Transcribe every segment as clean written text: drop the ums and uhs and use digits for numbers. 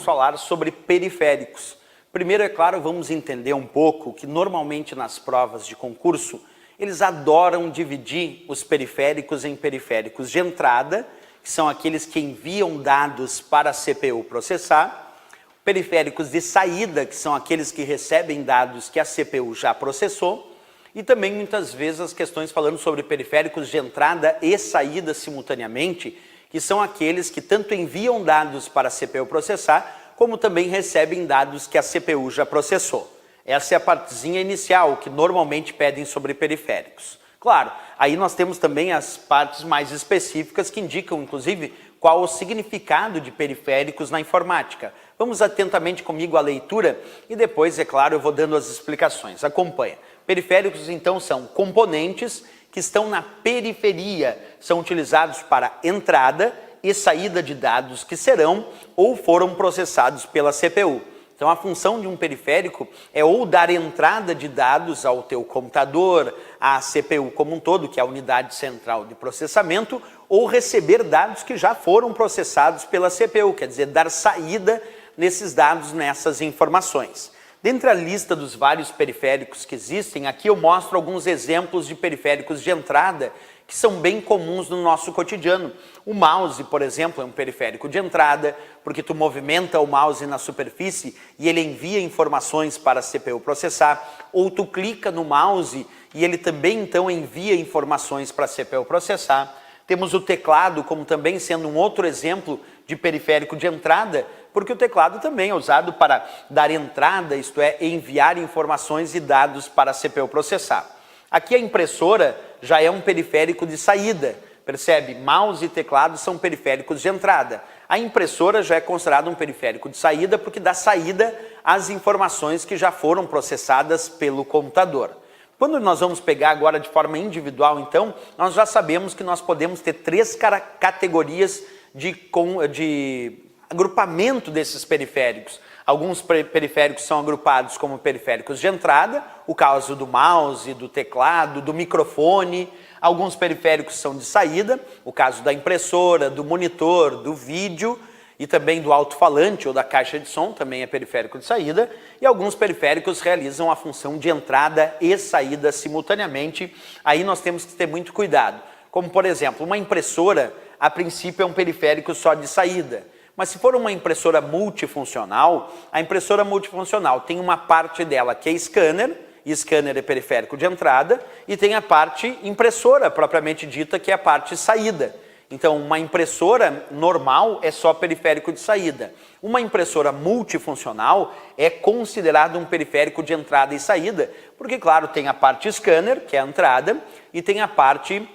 falar sobre periféricos. Primeiro, é claro, vamos entender um pouco que normalmente nas provas de concurso, eles adoram dividir os periféricos em periféricos de entrada, que são aqueles que enviam dados para a CPU processar, periféricos de saída, que são aqueles que recebem dados que a CPU já processou, e também muitas vezes as questões falando sobre periféricos de entrada e saída simultaneamente, que são aqueles que tanto enviam dados para a CPU processar, como também recebem dados que a CPU já processou. Essa é a partezinha inicial, que normalmente pedem sobre periféricos. Claro, aí nós temos também as partes mais específicas que indicam, inclusive, qual o significado de periféricos na informática. Vamos atentamente comigo à leitura e depois, é claro, eu vou dando as explicações. Acompanha. Periféricos, então, são componentes que estão na periferia, são utilizados para entrada e saída de dados que serão ou foram processados pela CPU. Então, a função de um periférico é ou dar entrada de dados ao teu computador, à CPU como um todo, que é a unidade central de processamento, ou receber dados que já foram processados pela CPU, quer dizer, dar saída nesses dados, nessas informações. Dentre a lista dos vários periféricos que existem, aqui eu mostro alguns exemplos de periféricos de entrada que são bem comuns no nosso cotidiano. O mouse, por exemplo, é um periférico de entrada, porque tu movimenta o mouse na superfície e ele envia informações para a CPU processar, ou tu clica no mouse e ele também então envia informações para a CPU processar. Temos o teclado como também sendo um outro exemplo de periférico de entrada, porque o teclado também é usado para dar entrada, isto é, enviar informações e dados para a CPU processar. Aqui a impressora já é um periférico de saída, percebe? Mouse e teclado são periféricos de entrada. A impressora já é considerada um periférico de saída porque dá saída às informações que já foram processadas pelo computador. Quando nós vamos pegar agora de forma individual, então, nós já sabemos que nós podemos ter três categorias de agrupamento desses periféricos. Alguns periféricos são agrupados como periféricos de entrada, o caso do mouse, do teclado, do microfone. Alguns periféricos são de saída, o caso da impressora, do monitor, do vídeo e também do alto-falante ou da caixa de som, também é periférico de saída. E alguns periféricos realizam a função de entrada e saída simultaneamente. Aí nós temos que ter muito cuidado. Como, por exemplo, uma impressora, a princípio é um periférico só de saída. Mas se for uma impressora multifuncional, a impressora multifuncional tem uma parte dela que é scanner, e scanner é periférico de entrada, e tem a parte impressora, propriamente dita, que é a parte saída. Então, uma impressora normal é só periférico de saída. Uma impressora multifuncional é considerada um periférico de entrada e saída, porque, claro, tem a parte scanner, que é a entrada, e tem a parte...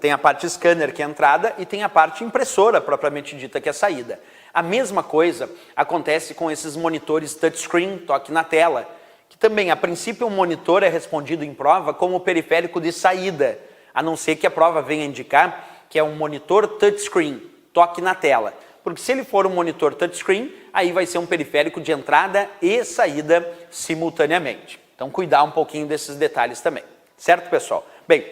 tem a parte scanner, que é a entrada, e tem a parte impressora, propriamente dita, que é a saída. A mesma coisa acontece com esses monitores touchscreen, toque na tela, que também, a princípio, um monitor é respondido em prova como periférico de saída, a não ser que a prova venha indicar que é um monitor touchscreen, toque na tela. Porque se ele for um monitor touchscreen, aí vai ser um periférico de entrada e saída simultaneamente. Então, cuidar um pouquinho desses detalhes também. Certo, pessoal? Bem,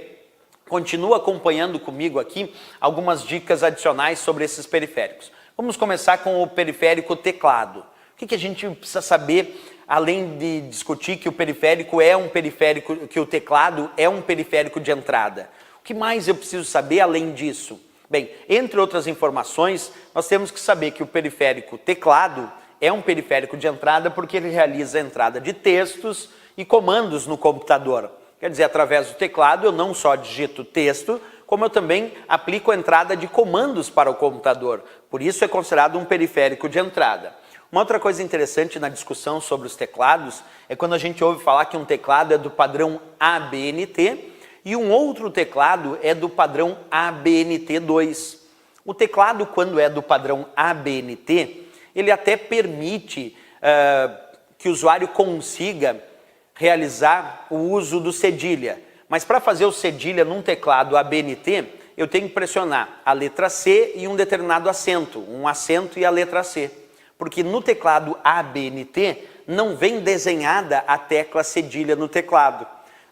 continua acompanhando comigo aqui algumas dicas adicionais sobre esses periféricos. Vamos começar com o periférico teclado. O que a gente precisa saber, além de discutir que o periférico é um periférico, que o teclado é um periférico de entrada? O que mais eu preciso saber além disso? Bem, entre outras informações, nós temos que saber que o periférico teclado é um periférico de entrada porque ele realiza a entrada de textos e comandos no computador. Quer dizer, através do teclado eu não só digito texto, como eu também aplico a entrada de comandos para o computador. Por isso é considerado um periférico de entrada. Uma outra coisa interessante na discussão sobre os teclados é quando a gente ouve falar que um teclado é do padrão ABNT e um outro teclado é do padrão ABNT2. O teclado, quando é do padrão ABNT, ele até permite que o usuário consiga realizar o uso do cedilha. Mas para fazer o cedilha num teclado ABNT, eu tenho que pressionar a letra C e um determinado acento, um acento e a letra C. Porque no teclado ABNT não vem desenhada a tecla cedilha no teclado.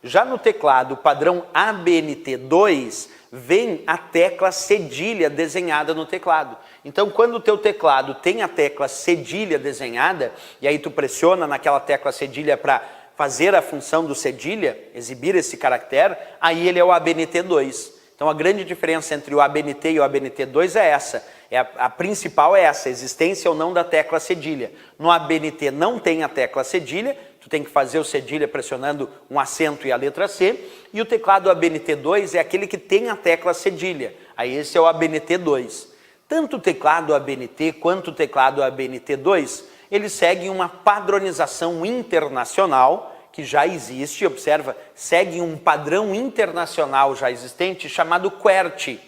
Já no teclado padrão ABNT2, vem a tecla cedilha desenhada no teclado. Então, quando o teu teclado tem a tecla cedilha desenhada, e aí tu pressiona naquela tecla cedilha para fazer a função do cedilha, exibir esse caractere, aí ele é o ABNT2. Então, a grande diferença entre o ABNT e o ABNT2 é essa. A principal é essa, a existência ou não da tecla cedilha. No ABNT não tem a tecla cedilha, tu tem que fazer o cedilha pressionando um acento e a letra C, e o teclado ABNT2 é aquele que tem a tecla cedilha. Aí esse é o ABNT2. Tanto o teclado ABNT quanto o teclado ABNT2, eles seguem uma padronização internacional que já existe, observa, seguem um padrão internacional já existente chamado QWERTY.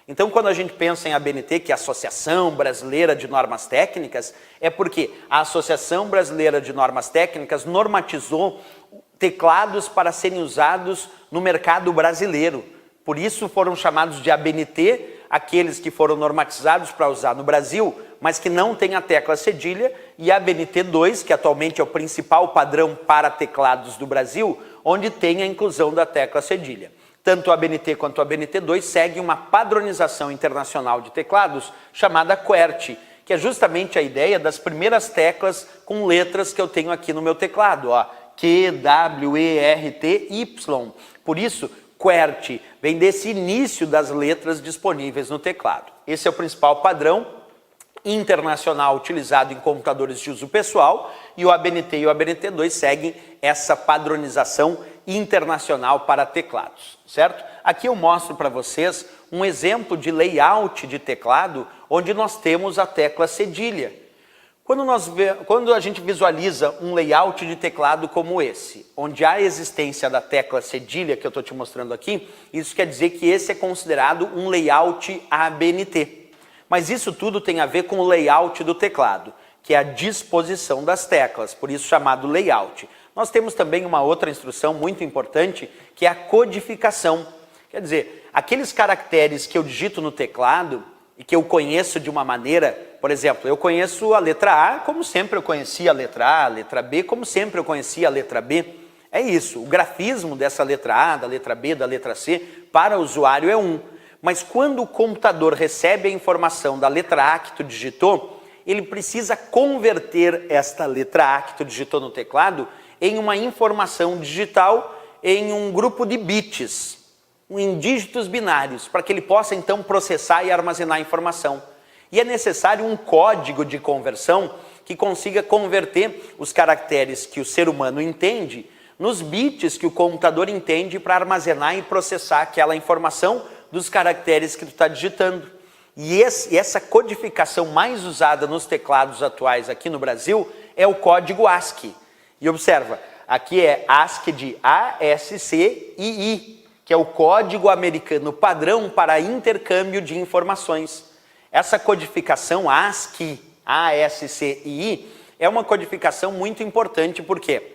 Então, quando a gente pensa em ABNT, que é a Associação Brasileira de Normas Técnicas, é porque a Associação Brasileira de Normas Técnicas normatizou teclados para serem usados no mercado brasileiro. Por isso foram chamados de ABNT aqueles que foram normatizados para usar no Brasil, mas que não tem a tecla cedilha, e ABNT2, que atualmente é o principal padrão para teclados do Brasil, onde tem a inclusão da tecla cedilha. Tanto o ABNT quanto o ABNT2 seguem uma padronização internacional de teclados chamada QWERTY, que é justamente a ideia das primeiras teclas com letras que eu tenho aqui no meu teclado, ó, Q, W, E, R, T, Y. Por isso, QWERTY vem desse início das letras disponíveis no teclado. Esse é o principal padrão internacional utilizado em computadores de uso pessoal, e o ABNT e o ABNT2 seguem essa padronização internacional para teclados, certo? Aqui eu mostro para vocês um exemplo de layout de teclado onde nós temos a tecla cedilha. Quando a gente visualiza um layout de teclado como esse, onde há a existência da tecla cedilha que eu estou te mostrando aqui, isso quer dizer que esse é considerado um layout ABNT. Mas isso tudo tem a ver com o layout do teclado, que é a disposição das teclas, por isso chamado layout. Nós temos também uma outra instrução muito importante, que é a codificação. Quer dizer, aqueles caracteres que eu digito no teclado e que eu conheço de uma maneira, por exemplo, eu conheço a letra A como sempre eu conhecia a letra B como sempre eu conhecia a letra B. É isso, o grafismo dessa letra A, da letra B, da letra C, para o usuário é um. Mas quando o computador recebe a informação da letra A que tu digitou, ele precisa converter esta letra A que tu digitou no teclado em uma informação digital em um grupo de bits, em dígitos binários, para que ele possa então processar e armazenar a informação. E é necessário um código de conversão que consiga converter os caracteres que o ser humano entende nos bits que o computador entende para armazenar e processar aquela informação dos caracteres que tu está digitando. E essa codificação mais usada nos teclados atuais aqui no Brasil é o código ASCII. E observa, aqui é ASCII de ASCII, que é o código americano padrão para intercâmbio de informações. Essa codificação ASCII, é uma codificação muito importante, porque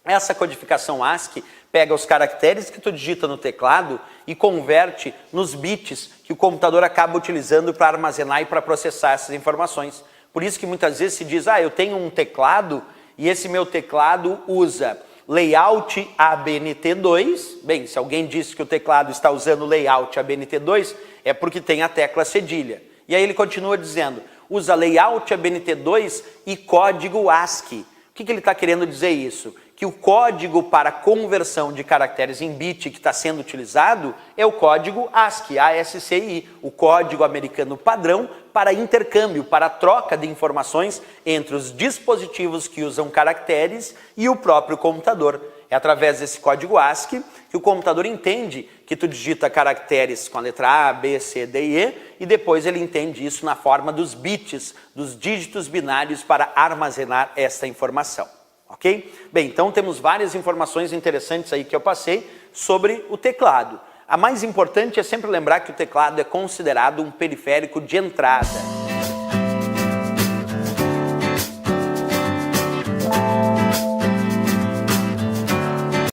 essa codificação ASCII pega os caracteres que tu digita no teclado e converte nos bits que o computador acaba utilizando para armazenar e para processar essas informações. Por isso que muitas vezes se diz, eu tenho um teclado e esse meu teclado usa layout ABNT2. Bem, se alguém disse que o teclado está usando layout ABNT2, é porque tem a tecla cedilha. E aí ele continua dizendo, usa layout ABNT2 e código ASCII. O que ele está querendo dizer isso? Que o código para conversão de caracteres em bit que está sendo utilizado é o código ASCII, o código americano padrão para intercâmbio, para troca de informações entre os dispositivos que usam caracteres e o próprio computador. É através desse código ASCII que o computador entende que tu digita caracteres com a letra A, B, C, D e E, e depois ele entende isso na forma dos bits, dos dígitos binários para armazenar esta informação. Ok? Bem, então temos várias informações interessantes aí que eu passei sobre o teclado. A mais importante é sempre lembrar que o teclado é considerado um periférico de entrada.